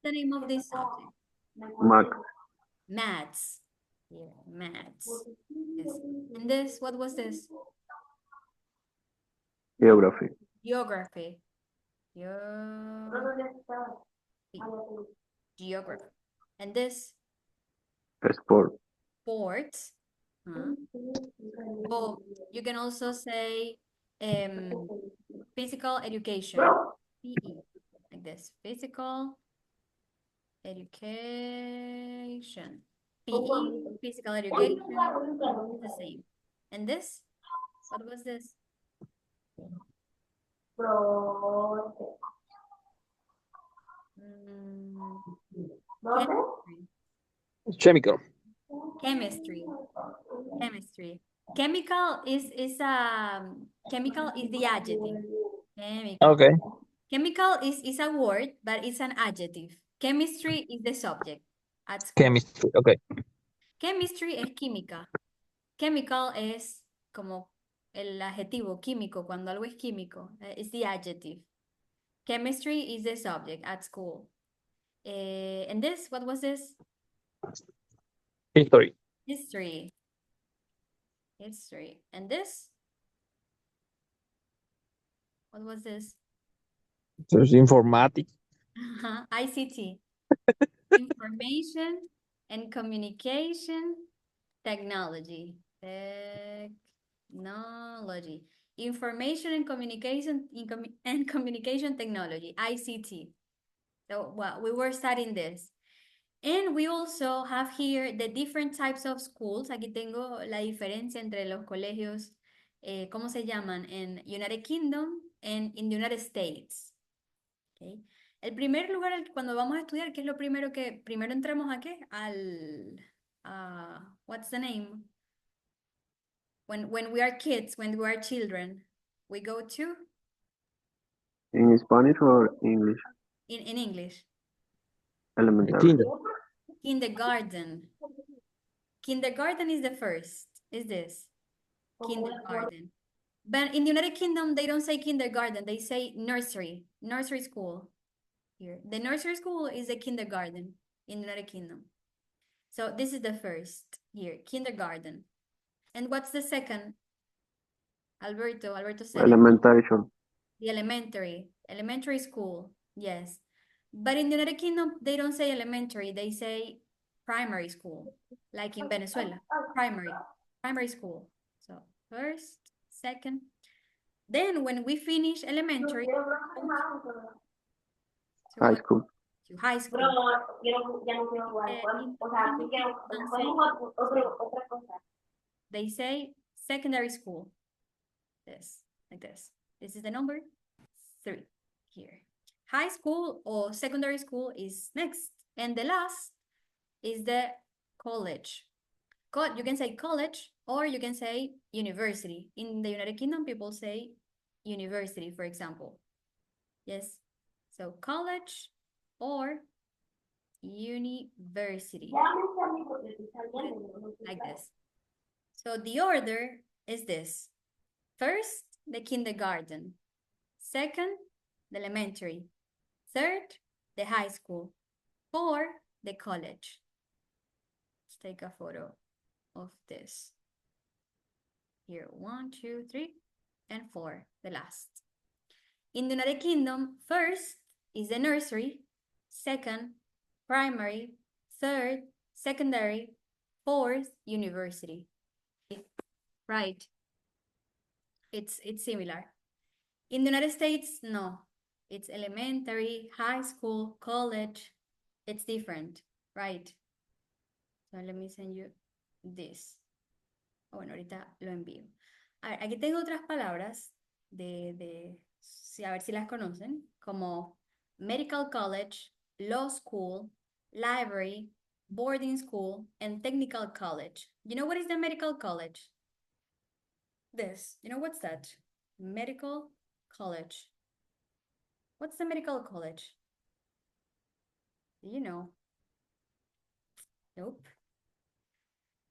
the name of this subject? Mac. Maths. Yeah, maths. Yes. And this, what was this? Geography. Geography. Geography. And this? Sport. Sports. Oh, you can also say physical education. PE. Like this. Physical education. PE, physical education, the same. And this? What was this? Chemical. Chemistry. Chemistry. Chemical is chemical is the adjective. Chemical. Okay. Chemical is a word, but it's an adjective. Chemistry is the subject at school. Chemistry. Okay. Chemistry es química. Chemical es como el adjetivo químico, cuando algo es químico. It's the adjective. Chemistry is the subject at school. And this, what was this? History. History. History. And this? What was this? There's informatics. ICT. Information and communication technology. Technology. Information and communication technology, ICT. So, well, we were studying this. And we also have here the different types of schools. Aquí tengo la diferencia entre los colegios, ¿cómo se llaman? En United Kingdom and in the United States. Okay. El primer lugar cuando vamos a estudiar, ¿qué es lo primero que primero entramos a qué? What's the name? When we are kids, when we are children, we go to? In Spanish or English? In English. Elementary. Kindergarten. Kindergarten is the first. Is this? Kindergarten. But in the United Kingdom, they don't say kindergarten. They say nursery. Nursery school. Here. The nursery school is a kindergarten in the United Kingdom. So this is the first here, kindergarten. And what's the second? Alberto said Elementary school. the elementary school, yes. But in the United Kingdom, they don't say elementary, they say primary school, like in Venezuela, primary school. So first, second. Then when we finish elementary, High school. to high school. They say secondary school. This, like this. This is the number 3 here. High school or secondary school is next. And the last is the college. You can say college or you can say university. In the United Kingdom, people say university, for example. Yes. So college or university. Like this. So the order is this. First, the kindergarten. Second, the elementary. Third, the high school. 4, the college. Let's take a photo of this. Here, 1, 2, 3, and 4, the last. In the United Kingdom, first is the nursery. Second, primary. Third, secondary. Fourth, university. Right. It's similar. In the United States, no. It's elementary, high school, college. It's different, right? So let me send you this. Bueno, ahorita lo envío. A ver, aquí tengo otras palabras a ver si las conocen, como medical college, law school, library, boarding school, and technical college. You know what is the medical college? This. You know what's that? Medical college. What's the medical college? Do you know? Nope.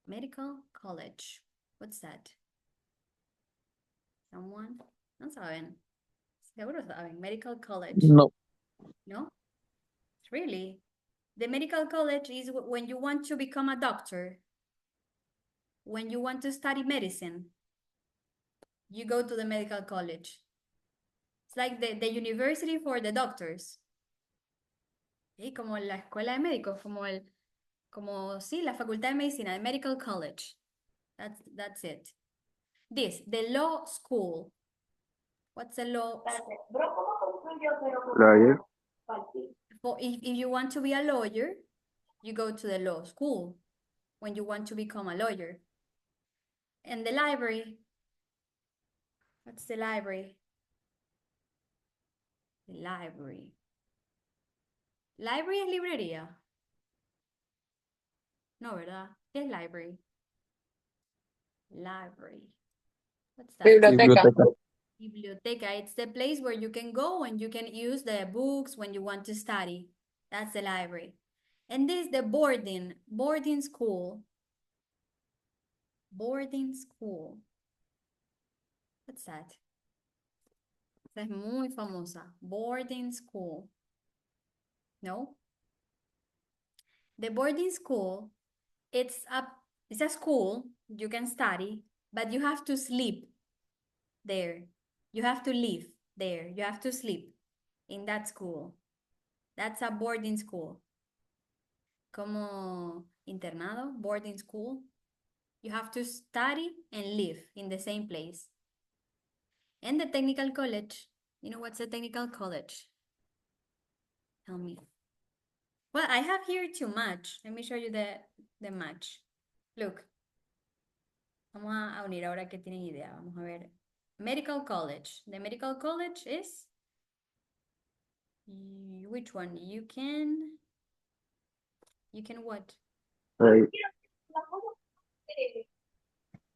Medical college. What's that? Someone? No saben. Seguro saben. Medical college. No. No? Really? The medical college is when you want to become a doctor, when you want to study medicine, you go to the medical college. It's like the university for the doctors. ¿Sí? Como la escuela de médicos, sí, la facultad de medicina, the medical college. That's it. The law school. What's a law school? Lawyer. If you want to be a lawyer, you go to the law school when you want to become a lawyer. And the library. What's the library? The library. Library es librería. No, ¿verdad? ¿Qué es library? Library. What's that? Biblioteca. Biblioteca. It's the place where you can go and you can use the books when you want to study. That's the library. And this is the boarding school. Boarding school. What's that? Esa es muy famosa. Boarding school. No? The boarding school, it's a school you can study, but you have to sleep there. You have to live there. You have to sleep in that school. That's a boarding school. Como internado, boarding school. You have to study and live in the same place. And the technical college, you know what's a technical college? Tell me. Well, I have here too much. Let me show you the match. Look. Vamos a unir ahora que tienen idea. Vamos a ver. Medical college. The medical college is... Which one? You can what? Right.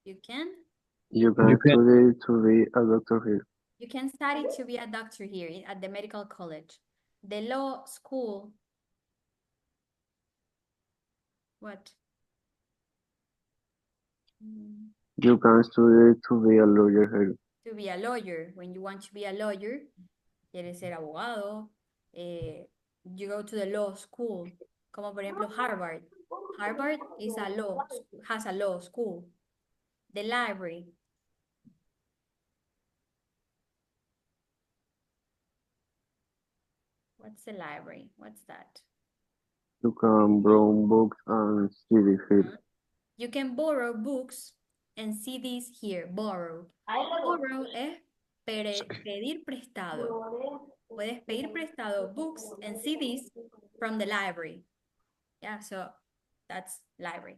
You can? You can study to be a doctor here. You can study to be a doctor here at the medical college. The law school. What? You can study to be a lawyer here. To be a lawyer. When you want to be a lawyer, quieres ser abogado, you go to the law school. Como por ejemplo Harvard. Harvard is has a law school. The library. What's the library? What's that? You can borrow books and CDs here. You can borrow books and CDs here. Borrow. Borrow es pedir prestado. Puedes pedir prestado books and CDs from the library. Yeah, so that's library.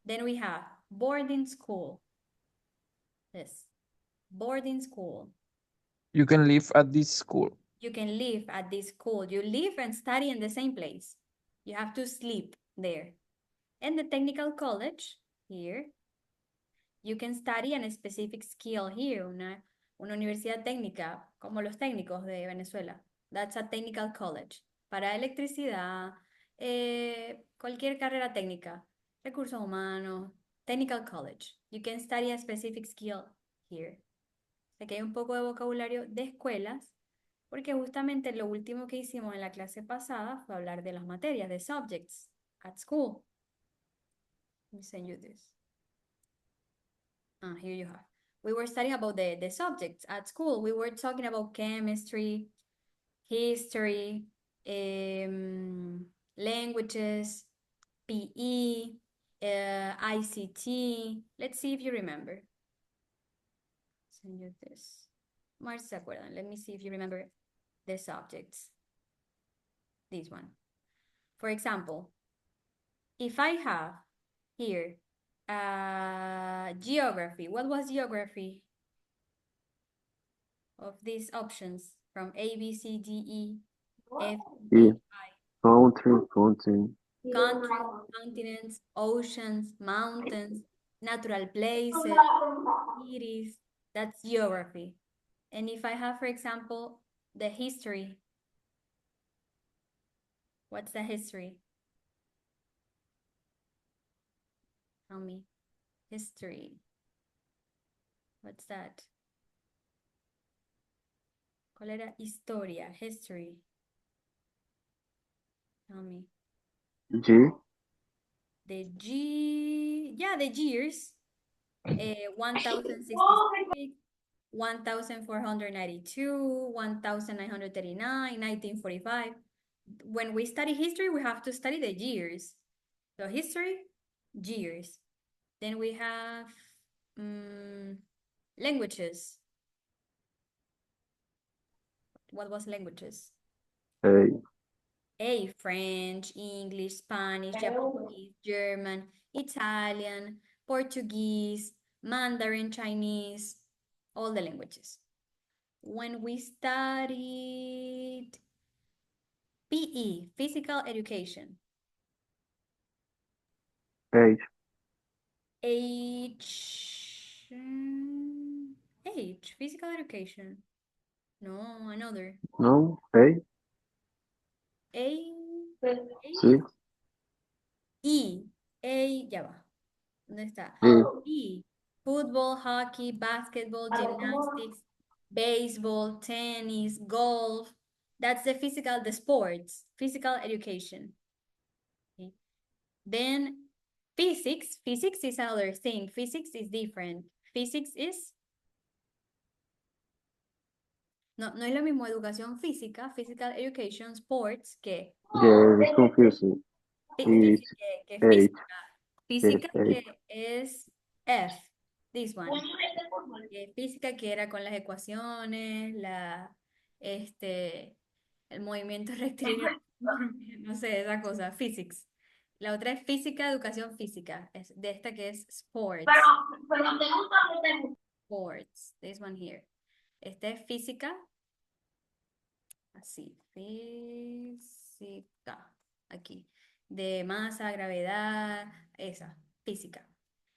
Then we have boarding school. This boarding school. You can live at this school. You can live at this school. You live and study in the same place. You have to sleep there. And the technical college here, you can study a specific skill here, una universidad técnica, como los técnicos de Venezuela. That's a technical college. Para electricidad, cualquier carrera técnica, recursos humanos, technical college. You can study a specific skill here. Aquí hay un poco de vocabulario de escuelas, porque justamente lo último que hicimos en la clase pasada fue hablar de las materias, de subjects at school. Let me send you this. Here you have. We were studying about the subjects at school. We were talking about chemistry, history, languages, PE, ICT. Let's see if you remember. Send you this. Más se acuerdan. Let me see if you remember the subjects. This one. For example, if I have here geography, what was geography of these options from A, B, C, D, E, F, G, I? Country, continent. Countries, continents, oceans, mountains, natural places, cities. That's geography. And if I have, for example, the history, what's the history? Tell me. History. What's that? ¿Cuál era? Historia, history. Tell me. G. The G, yeah, the years. 1066, 1492, 1939, 1945. When we study history, we have to study the years. So history, years. Then we have languages. What was languages? A. A, French, English, Spanish, Japanese, German, Italian, Portuguese, Mandarin, Chinese, all the languages. When we studied PE, physical education, H. H, physical education. No, another. No. A. A, C. ya va. ¿Dónde está? E. E, fútbol, hockey, basketball, gymnastics, baseball, tennis, golf. That's the sports, physical education. Okay. Then physics is another thing. Physics is different. Physics is, no es lo mismo educación física, physical education, sports, que Yeah, it's confusing. It's que H. física Yes, que es F, this one. Física que era con las ecuaciones, el movimiento rectilíneo, no sé, esa cosa, physics. La otra es física, educación física, es de esta que es sports. Sports, this one here. Esta es física, así, física, aquí, de masa, gravedad, esa, física.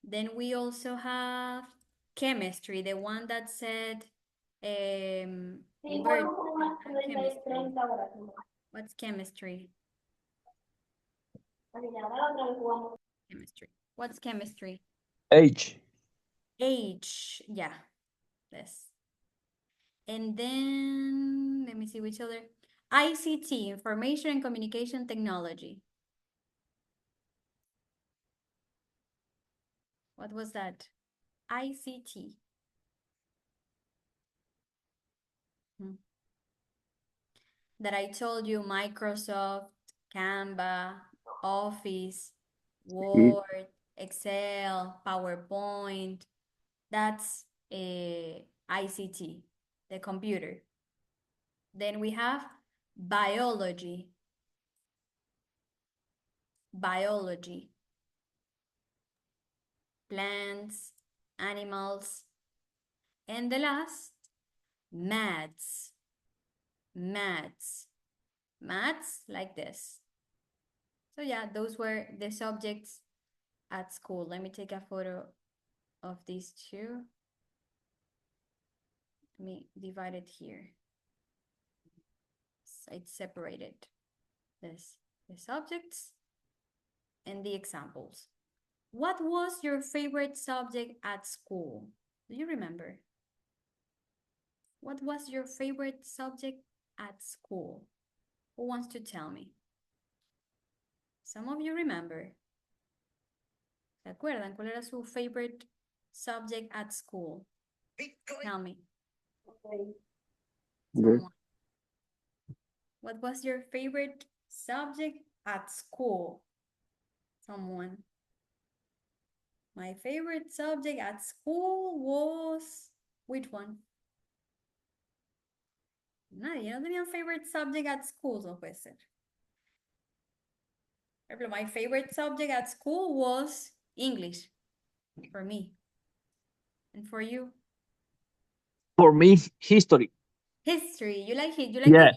Then we also have chemistry, the one that said chemistry. What's chemistry? Chemistry. What's chemistry? H. H, yeah, this. And then, let me see which other. ICT, Information and Communication Technology. What was that? ICT. That I told you, Microsoft, Canva, Office, Word, Excel, PowerPoint. That's ICT, the computer. Then we have biology. Biology. Plants, animals. And the last, maths. Maths. Maths like this. So yeah, those were the subjects at school. Let me take a photo of these two. Let me divide it here. So it's separated. This, the subjects and the examples. What was your favorite subject at school? Do you remember? What was your favorite subject at school? Who wants to tell me? Some of you remember. ¿Se acuerdan cuál era su favorite subject at school? Tell me. Someone. What was your favorite subject at school? Someone. My favorite subject at school was... Which one? Nadie, no tenía un favorite subject at school, no puede ser. Por ejemplo, my favorite subject at school was English, for me. And for you? For me, history. History. You like it? Yeah.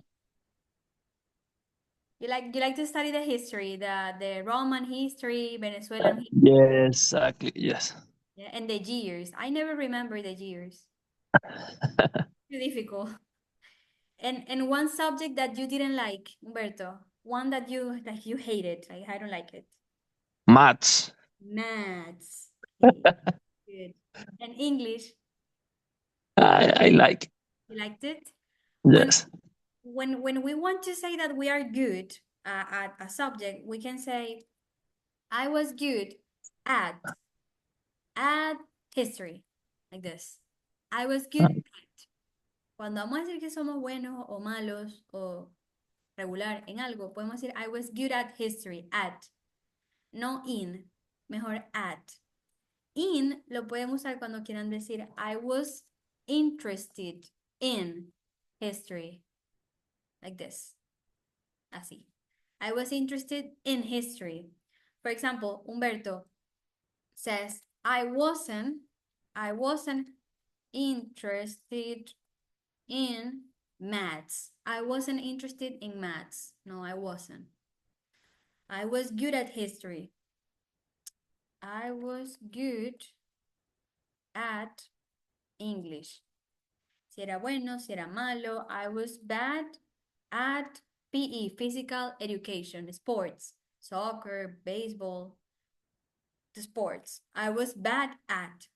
You like to study the history, the Roman history, Venezuelan history. Yes, exactly. Yes. Yeah, and the years. I never remember the years. Too difficult. And one subject that you didn't like, Humberto. One that you hated. Like, I don't like it. Maths. Maths. Okay. Good. And English. I like. You liked it? Yes. When we want to say that we are good, a subject, we can say, I was good at history, like this. I was good at. Cuando vamos a decir que somos buenos o malos o regular en algo, podemos decir I was good at history, at, no in, mejor at. In lo pueden usar cuando quieran decir I was interested in history, like this, así. I was interested in history. For example, Humberto says, I wasn't interested in maths. I wasn't interested in maths. No, I wasn't. I was good at history. I was good at English. Si era bueno, si era malo. I was bad at PE, physical education, sports, soccer, baseball, the sports. I was bad at.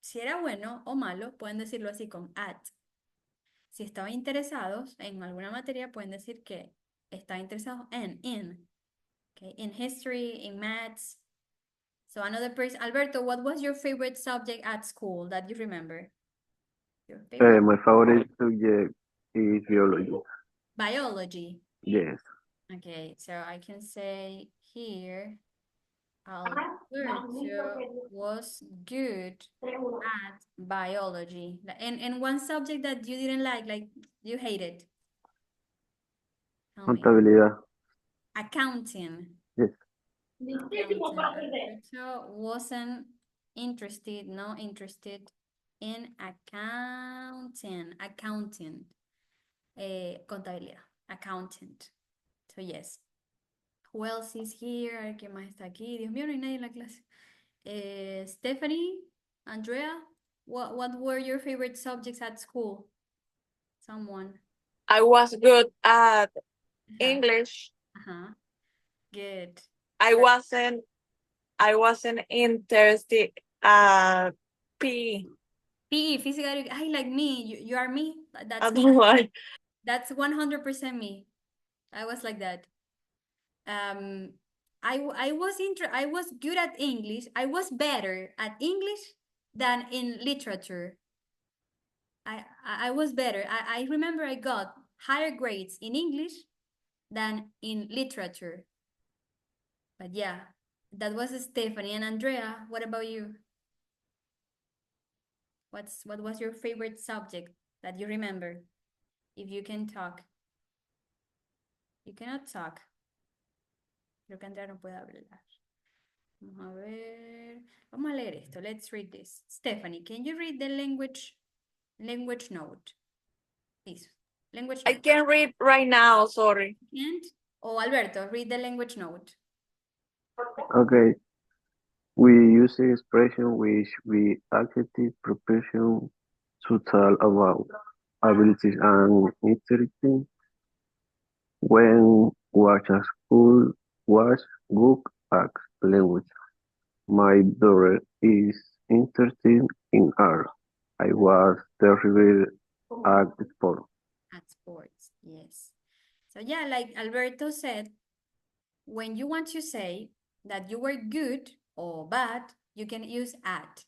Si era bueno o malo, pueden decirlo así con at. Si estaban interesados en alguna materia, pueden decir que está interesado en, in. Okay, in history, in maths. So another person, Alberto, what was your favorite subject at school that you remember? Your favorite? My favorite subject is biology. Biology. Yes. Okay, so I can say here, Alberto was good at biology. And one subject that you didn't like you hated. Tell me. Contabilidad. Accounting. Yes. Accounting. Alberto wasn't interested, not interested in accounting. Accounting. Contabilidad. Accountant. So yes. Who else is here? ¿Quién más está aquí? Dios mío, no hay nadie en la clase. Stephanie, Andrea, what were your favorite subjects at school? Someone. I was good at Ajá. English. Ajá. Good. I wasn't interested at PE. PE, physical education. Ay, like me. You are me. That's me. Otherwise, That's 100% me. I was like that. I was good at English. I was better at English than in literature. I was better. I remember I got higher grades in English than in literature. But yeah, that was Stephanie. And Andrea, what about you? What was your favorite subject that you remember? If you can talk. You cannot talk. Creo que Andrea no puede hablar. Vamos a ver. Vamos a leer esto. Let's read this. Stephanie, can you read the language note? Please. Language I note. can read right now, sorry. Can't? Oh, Alberto, read the language note. Okay. We use the expression which we active preparation to tell about abilities and interesting when watch a school watch book at language. My daughter is interested in art. I was terrible at sport. At sports, yes. So yeah, like Alberto said, when you want to say that you were good or bad, you can use at.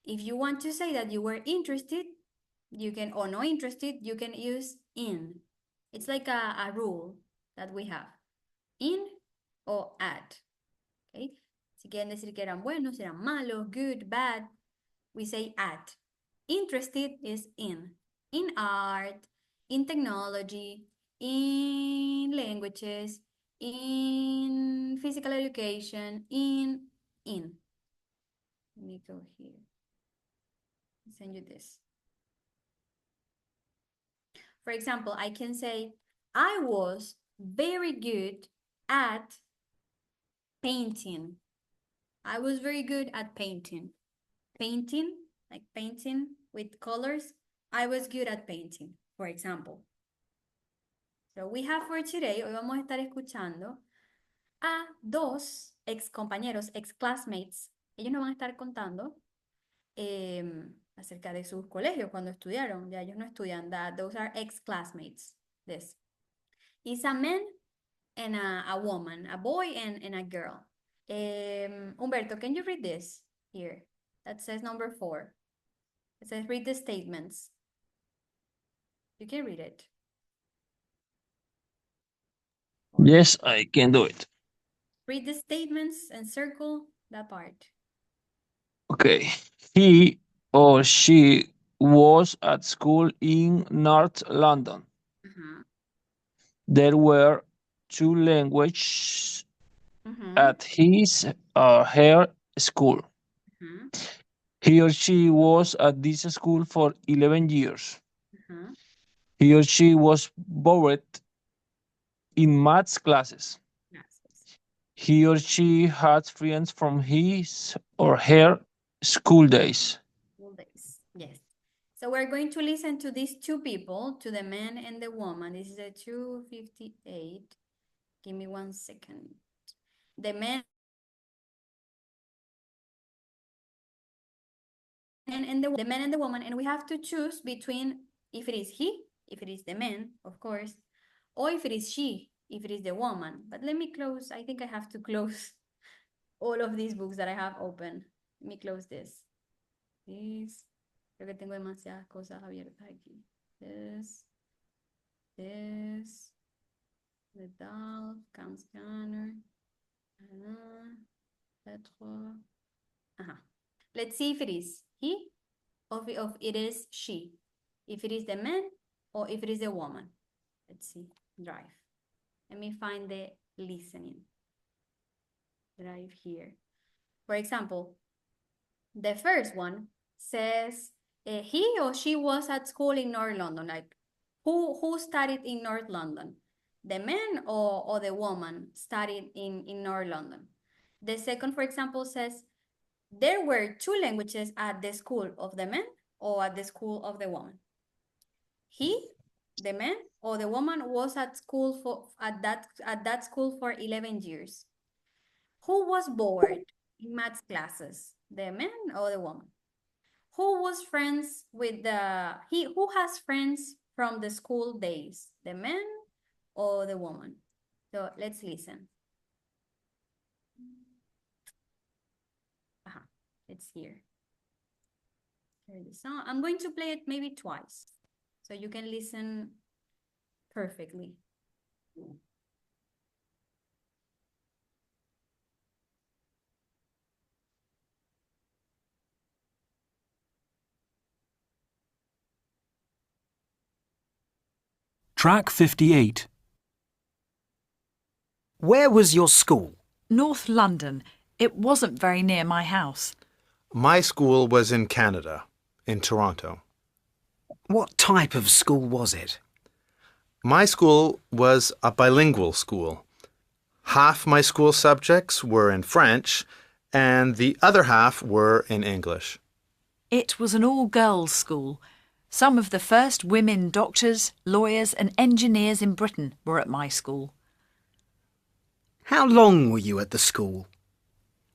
If you want to say that you were interested, you can, or not interested, you can use in. It's like a rule that we have. In or at. Okay? Si quieren decir que eran buenos, eran malos, good, bad, we say at. Interested is in. In art, in technology, in languages, in physical education, in. Let me go here. I'll send you this. For example, I can say, I was very good at painting. I was very good at painting. Painting, like painting with colors. I was good at painting, for example. So we have for today, hoy vamos a estar escuchando a dos ex compañeros, ex classmates. Ellos nos van a estar contando acerca de sus colegios cuando estudiaron. Ya ellos no estudian. Those are ex classmates. This is a man and a woman, a boy and a girl. Humberto, can you read this here? That says number 4. It says read the statements. You can read it. Yes, I can do it. Read the statements and circle that part. Okay. He or she was at school in North London. Uh-huh. There were 2 languages Uh-huh. at his or her school. Uh-huh. He or she was at this school for 11 years. Uh-huh. He or she was bored in maths classes. Yes. He or she had friends from his or her school days. School days. Yes. So we're going to listen to these 2 people, to the man and the woman. This is a 258. Give me 1 second. The man and the woman, and we have to choose between if it is he, if it is the man, of course, or if it is she, if it is the woman. But let me close. I think I have to close all of these books that I have open. Let me close this. This. Creo que tengo demasiadas cosas abiertas aquí. This. The doll, cam scanner. Let's see if it is he or if it is she. If it is the man or if it is the woman. Let's see. Drive. Let me find the listening. Drive here. For example, the first one says he or she was at school in North London. Like who studied in North London? The man or the woman studied in North London. The second, for example, says there were 2 languages at the school of the man or at the school of the woman. He, the man or the woman, was at school at that school for 11 years. Who was bored in maths classes? The man or the woman? Who was friends with who has friends from the school days? The man or the woman? So let's listen. It's here. Hear the song. I'm going to play it maybe twice, so you can listen perfectly. Track 58. Where was your school? North London. It wasn't very near my house. My school was in Canada, in Toronto. What type of school was it? My school was a bilingual school. Half my school subjects were in French, and the other half were in English. It was an all-girls school. Some of the first women doctors, lawyers and engineers in Britain were at my school. How long were you at the school?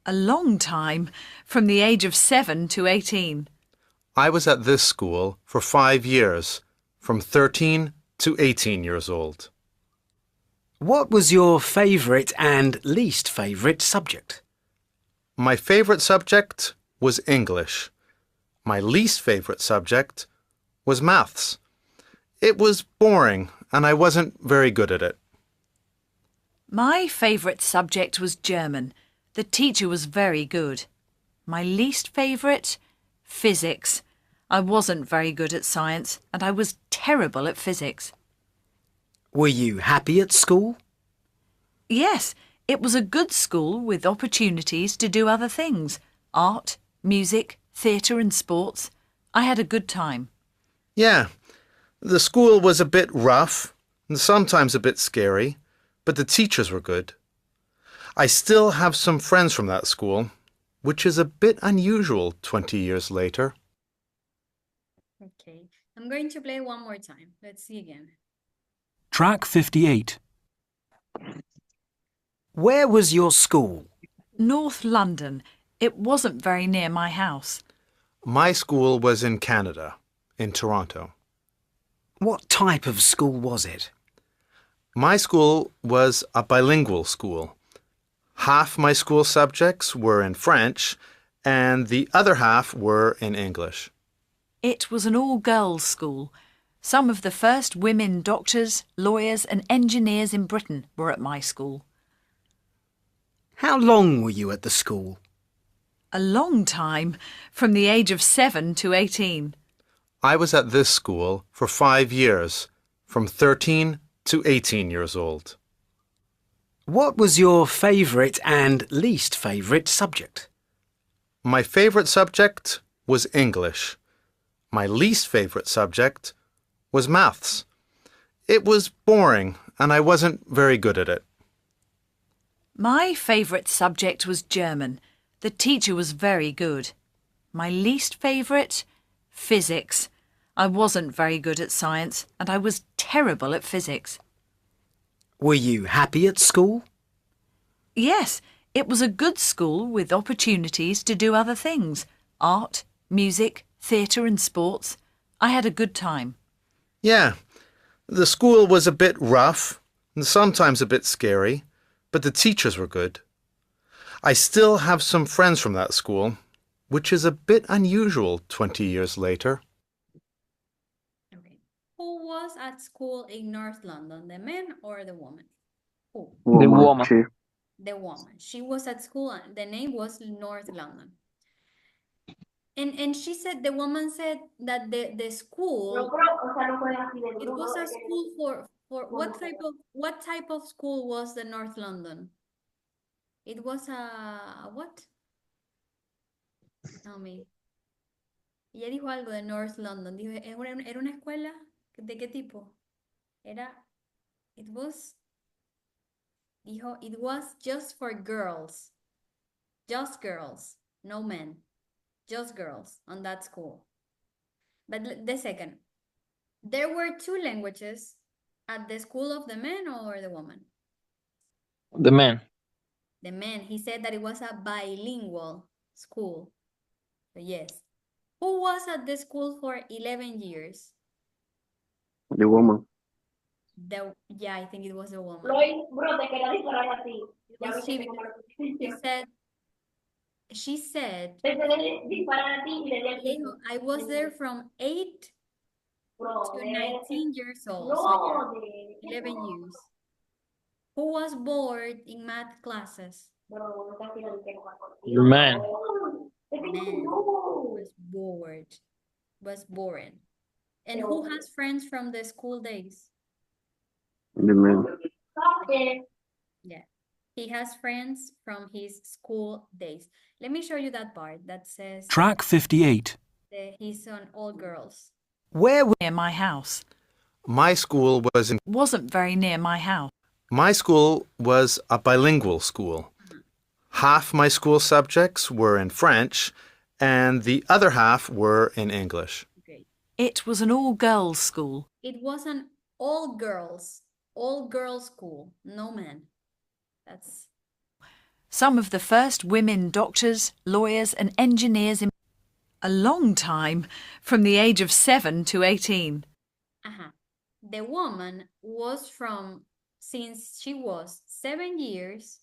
A long time, from the age of 7 to 18. I was at this school for 5 years, from 13 to 18 years old. What was your favourite and least favourite subject? My favourite subject was English. My least favourite subject was maths. It was boring, and I wasn't very good at it. My favourite subject was German. The teacher was very good. My least favourite? Physics. I wasn't very good at science, and I was terrible at physics. Were you happy at school? Yes, it was a good school with opportunities to do other things. Art, music, theatre and sports. I had a good time. Yeah, the school was a bit rough and sometimes a bit scary, but the teachers were good. I still have some friends from that school, which is a bit unusual 20 years later. Okay, I'm going to play one more time. Let's see again. Track 58. Where was your school? North London. It wasn't very near my house. My school was in Canada, in Toronto. What type of school was it? My school was a bilingual school. Half my school subjects were in French, and the other half were in English. It was an all-girls school. Some of the first women doctors, lawyers and engineers in Britain were at my school. How long were you at the school? A long time, from the age of 7 to 18. I was at this school for 5 years, from 13 to 18 years old. What was your favourite and least favourite subject? My favorite subject was English. My least favorite subject was maths. It was boring, and I wasn't very good at it. My favourite subject was German. The teacher was very good. My least favourite? Physics. I wasn't very good at science, and I was terrible at physics. Were you happy at school? Yes, it was a good school with opportunities to do other things. Art, music, theatre and sports. I had a good time. Yeah, the school was a bit rough and sometimes a bit scary, but the teachers were good. I still have some friends from that school, which is a bit unusual 20 years later. Okay. Who was at school in North London, the man or the woman? Who? The woman. She. The woman. She was at school, and the name was North London. And she said, the woman said that the school, it was a school for what type of school was the North London? It was a what? Tell me. Ella dijo algo de North London. Dijo, ¿era una escuela? ¿De qué tipo? Dijo, it was just for girls. Just girls, no men. Just girls on that school. But the second, there were 2 languages at the school of the men or the woman? The man. The man. He said that it was a bilingual school. So yes. Who was at the school for 11 years? The woman. Yeah, I think it was a woman. Bro, te quería disparar a ti. It was she, because she said, Te quería disparar a ti y le di al dijo, I was there from 8 Bro, to 19 years old. So no, yeah, 11 years. Who was bored in math classes? Bro, no te quiero decir The man. Man was bored. Was boring. And who has friends from the school days? The man. Yeah. He has friends from his school days. Let me show you that part that says Track 58. he's on all girls. Where were Near my house. My school was Wasn't very near my house. My school was a bilingual school. Half my school subjects were in French, and the other half were in English. Great. It was an all-girls school. It was an all girls school, no men. That's Some of the first women doctors, lawyers and engineers in a long time, from the age of 7 to 18. The woman was since she was 7 years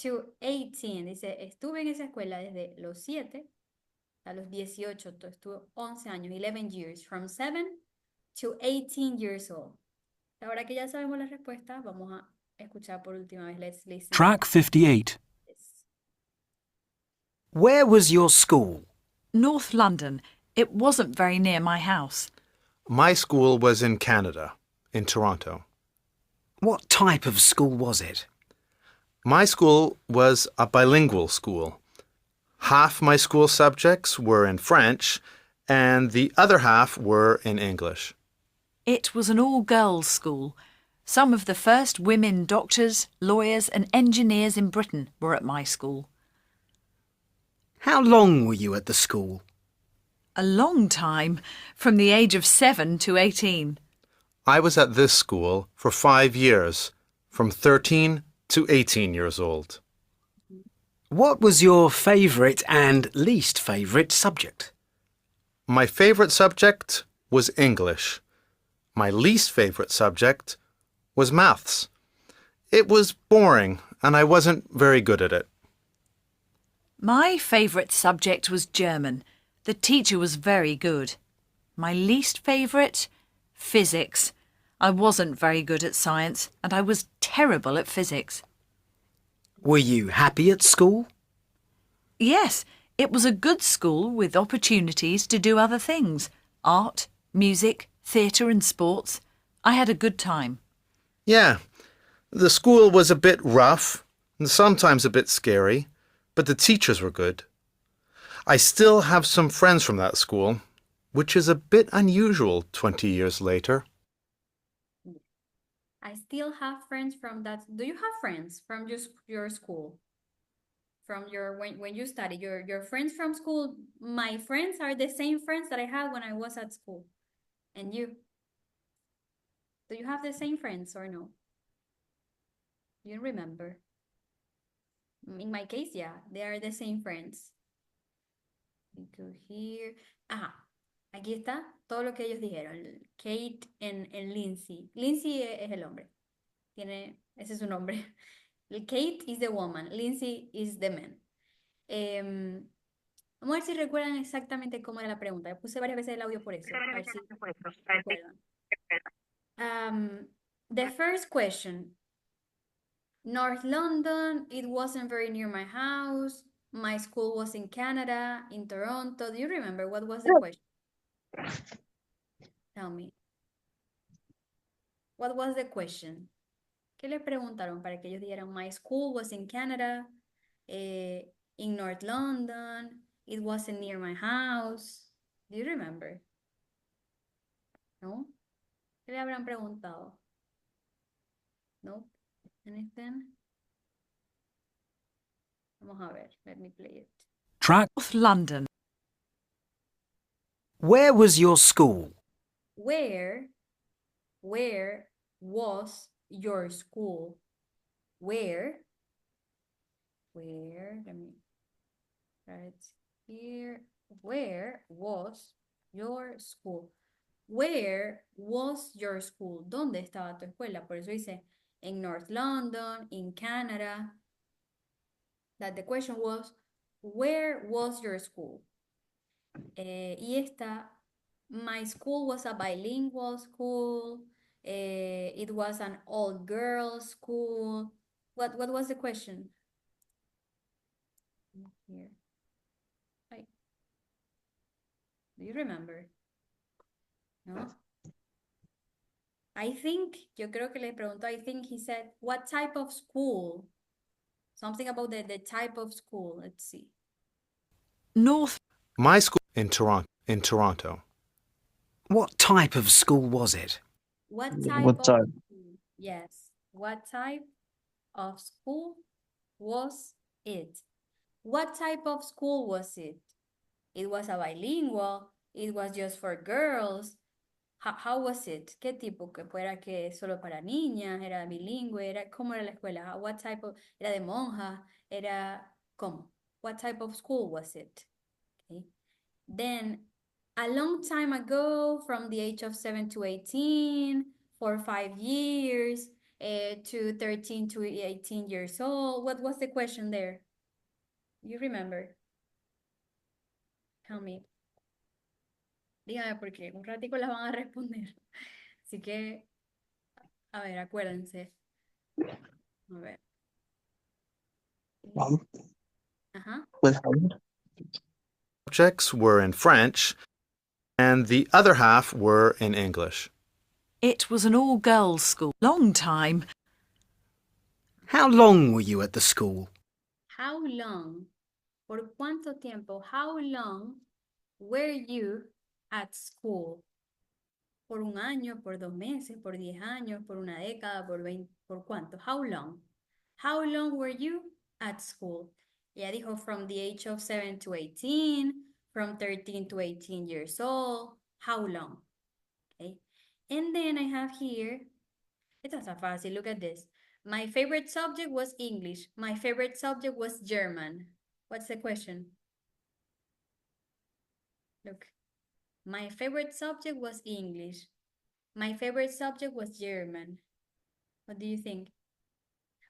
to 18. Dice, estuve en esa escuela desde los 7 a los 18. Estuve 11 años, 11 years, from 7 to 18 years old. Ahora que ya sabemos la respuesta, vamos a escuchar por última vez. Let's listen. Track 58. Where was your school? North London. It wasn't very near my house. My school was in Canada, in Toronto. What type of school was it? My school was a bilingual school. Half my school subjects were in French, and the other half were in English. It was an all-girls school. Some of the first women doctors, lawyers and engineers in Britain were at my school. How long were you at the school? A long time, from the age of 7 to 18. I was at this school for 5 years, from 13 to 18 years old. What was your favourite and least favourite subject? My favorite subject was English. My least favorite subject was maths. It was boring, and I wasn't very good at it. My favourite subject was German. The teacher was very good. My least favourite? Physics. I wasn't very good at science, and I was terrible at physics. Were you happy at school? Yes, it was a good school with opportunities to do other things. Art, music, theatre and sports. I had a good time. Yeah, the school was a bit rough and sometimes a bit scary, but the teachers were good. I still have some friends from that school, which is a bit unusual 20 years later. I still have friends from that. Do you have friends from your school? From your when you study, your friends from school? My friends are the same friends that I had when I was at school. And you? Do you have the same friends or no? You remember? In my case, yeah, they are the same friends. We go here. Ajá, aquí está todo lo que ellos dijeron. Kate and Lindsay. Lindsay es el hombre. Ese es su nombre. Kate is the woman. Lindsay is the man. Vamos a ver si recuerdan exactamente cómo era la pregunta. Puse varias veces el audio por eso. A ver si recuerdan. The first question. North London, it wasn't very near my house. My school was in Canada, in Toronto. Do you remember what was the question? Tell me. What was the question? ¿Qué le preguntaron para que ellos dijeran, my school was in Canada, in North London, it wasn't near my house? Do you remember? ¿No? ¿Qué le habrán preguntado? No? Anything? Vamos a ver, let me play it. Track. North London. Where was your school? Where was your school? Where, let me write here. Where was your school? Where was your school? ¿Dónde estaba tu escuela? Por eso dice, in North London, in Canada. That the question was, where was your school? Y esta, my school was a bilingual school. It was an all-girls school. What was the question? Here. Hi. Do you remember? No? Yo creo que le preguntó, I think he said, what type of school? Something about the type of school. Let's see. North. My school in Toronto. What type of school was it? What type What of type? school? Yes. What type of school was it? What type of school was it? It was a bilingual. It was just for girls. How was it? ¿Qué tipo? ¿Que fuera que solo para niñas? ¿Era bilingüe? ¿Cómo era la escuela? What type of, era de monja? ¿Era cómo? What type of school was it? Okay. Then, a long time ago, from the age of 7 to 18, for 5 years, to 13 to 18 years old. What was the question there? You remember? Tell me. Dígame porque un ratico las van a responder. Así que, a ver, acuérdense. A ver. Ajá. Subjects were in French, and the other half were in English. It was an all-girls school. Long time. How long were you at the school? How long? ¿Por cuánto tiempo? How long were you at school? ¿Por un año, por 2 meses, por 10 años, por una década, por 20, por cuánto? How long? How long were you at school? Ya dijo from the age of 7 to 18, from 13 to 18 years old. How long? Okay. And then I have here, esta está fácil, look at this. My favorite subject was English. My favorite subject was German. What's the question? Look. My favorite subject was English. My favorite subject was German. What do you think?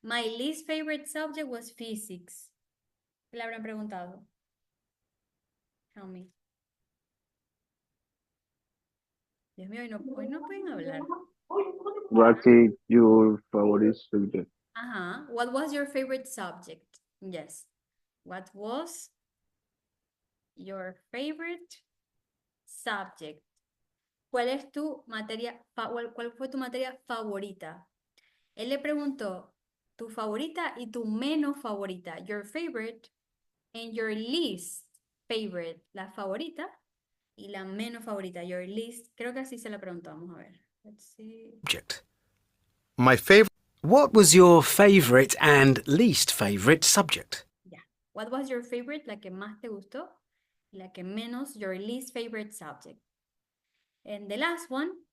My least favorite subject was physics. ¿Qué le habrán preguntado? Tell me. Dios mío, hoy no pueden hablar. What is your favorite subject? What was your favorite subject? Yes. What was your favorite subject? ¿Cuál es tu materia, cuál fue tu materia favorita? Él le preguntó tu favorita y tu menos favorita. Your favorite and your least favorite. La favorita y la menos favorita. Your least. Creo que así se la preguntó. Vamos a ver. Let's see. Subject. My favorite. What was your favourite and least favourite subject? Yeah. What was your favorite? La que más te gustó. La que menos. Your least favorite subject. And the last one.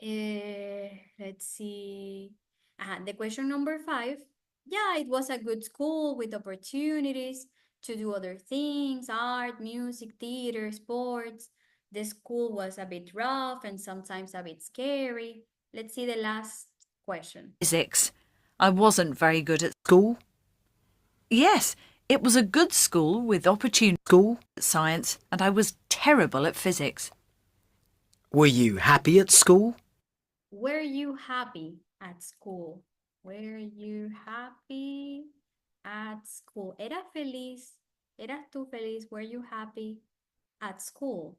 Let's see. The question number 5. Yeah, it was a good school with opportunities to do other things, art, music, theater, sports. The school was a bit rough and sometimes a bit scary. Let's see the last question. Physics. I wasn't very good at School? Yes, it was a good school with opportunity School? at science, and I was terrible at physics. Were you happy at school? Were you happy at school? Were you happy at school? ¿Eras feliz? ¿Eras tú feliz? Were you happy at school?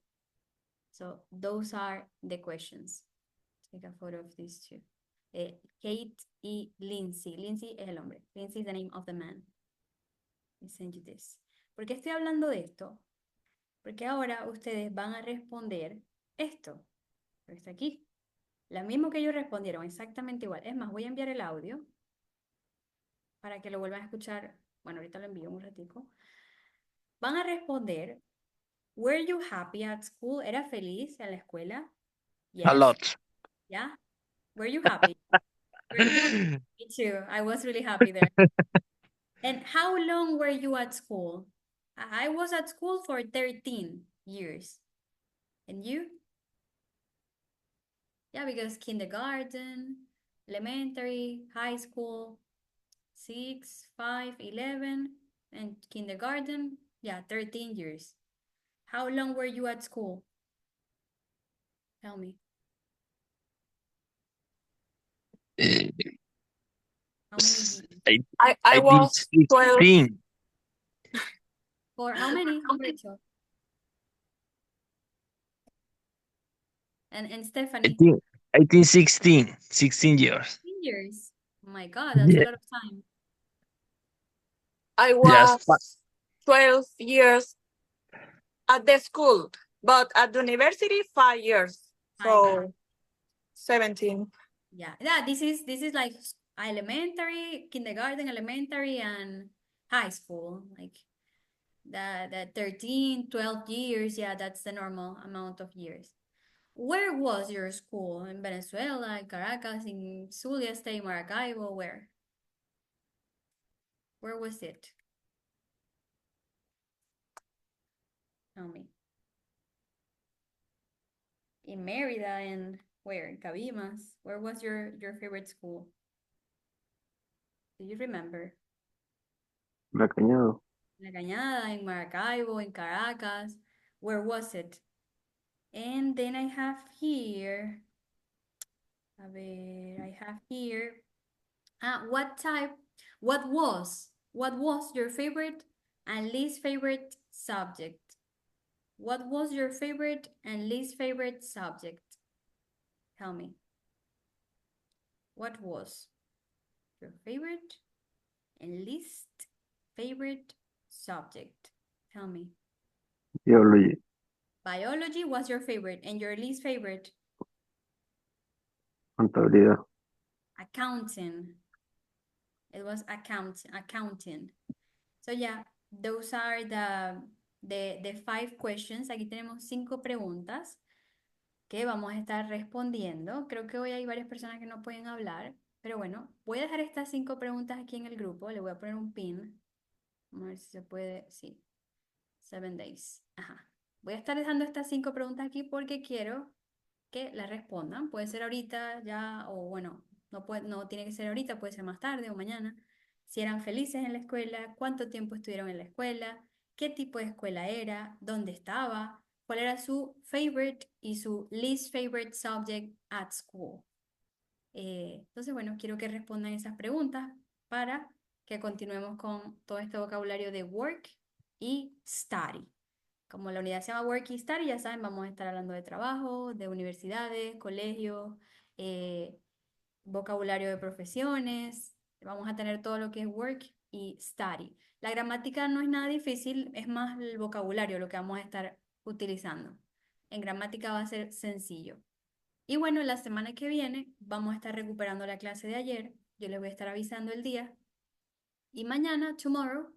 So those are the questions. Take a photo of these two. Kate y Lindsay. Lindsay es el hombre. Lindsay is the name of the man. Let me send you this. ¿Por qué estoy hablando de esto? Porque ahora ustedes van a responder esto. Está aquí. La misma que ellos respondieron, exactamente igual. Es más, voy a enviar el audio para que lo vuelvan a escuchar. Bueno, ahorita lo envío un ratico. Van a responder, were you happy at school? ¿Era feliz en la escuela? Yes. A lot. Yeah. Were you happy? Were you happy? Me too. I was really happy there. And how long were you at school? I was at school for 13 years. And you? Yeah, because kindergarten, elementary, high school, 6, 5, 11, and kindergarten, yeah, 13 years. How long were you at school? Tell me. How many years? I I was did 12. 16. For how many, Rachel? And I Stephanie? think 16 years. 15 years. Oh my God, that's a lot of time. I Yes, was 12 years at the school, but at the university 5 years. So 17. Yeah, this is like elementary, kindergarten, elementary, and high school. Like the 13, 12 years. Yeah, that's the normal amount of years. Where was your school? In Venezuela, in Caracas, in Zulia State, Maracaibo, where? Where was it? Tell me. In Mérida, and where? In Cabimas. Where was your favorite school? Do you remember? La Cañada. La Cañada, in Maracaibo, in Caracas. Where was it? And then I have here, a ver, I have here, what was your favorite and least favorite subject? What was your favorite and least favorite subject? Tell me. What was your favorite and least favorite subject? Tell me. Biology. Biology was your favorite and your least favorite? Contabilidad. Accounting. It was accounting. So yeah, those are the 5 questions. Aquí tenemos 5 preguntas que vamos a estar respondiendo. Creo que hoy hay varias personas que no pueden hablar, pero bueno, voy a dejar estas 5 preguntas aquí en el grupo. Le voy a poner un pin. Vamos a ver si se puede. Sí. 7 days. Ajá. Voy a estar dejando estas 5 preguntas aquí porque quiero que las respondan. Puede ser ahorita ya o bueno, No tiene que ser ahorita, puede ser más tarde o mañana. Si eran felices en la escuela, cuánto tiempo estuvieron en la escuela, qué tipo de escuela era, dónde estaba, cuál era su favorite y su least favorite subject at school. Entonces, bueno, quiero que respondan esas preguntas para que continuemos con todo este vocabulario de work y study. Como la unidad se llama Work y Study, ya saben, vamos a estar hablando de trabajo, de universidades, colegios, vocabulario de profesiones. Vamos a tener todo lo que es Work y Study. La gramática no es nada difícil, es más el vocabulario lo que vamos a estar utilizando. En gramática va a ser sencillo. Y bueno, la semana que viene vamos a estar recuperando la clase de ayer. Yo les voy a estar avisando el día. Y mañana, tomorrow,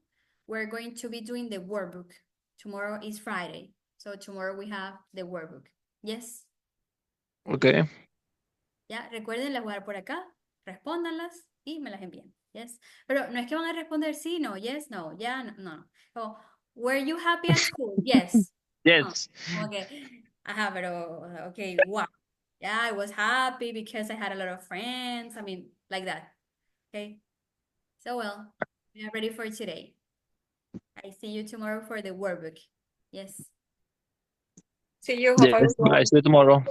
we're going to be doing the workbook. Tomorrow is Friday. So tomorrow we have the workbook. Yes. Okay. Ya, recuerden, las voy a dar por acá, respóndanlas y me las envían. Yes. Pero no es que van a responder sí, no, yes, no, ya, no, no. So, were you happy at school? Yes. Yes. Okay. Ajá, pero, okay, wow. Yeah, I was happy because I had a lot of friends. I mean, like that. Okay. So, well, we are ready for today. I see you tomorrow for the workbook. Yes. See you. Have a Yes. good one. Bye. See you tomorrow.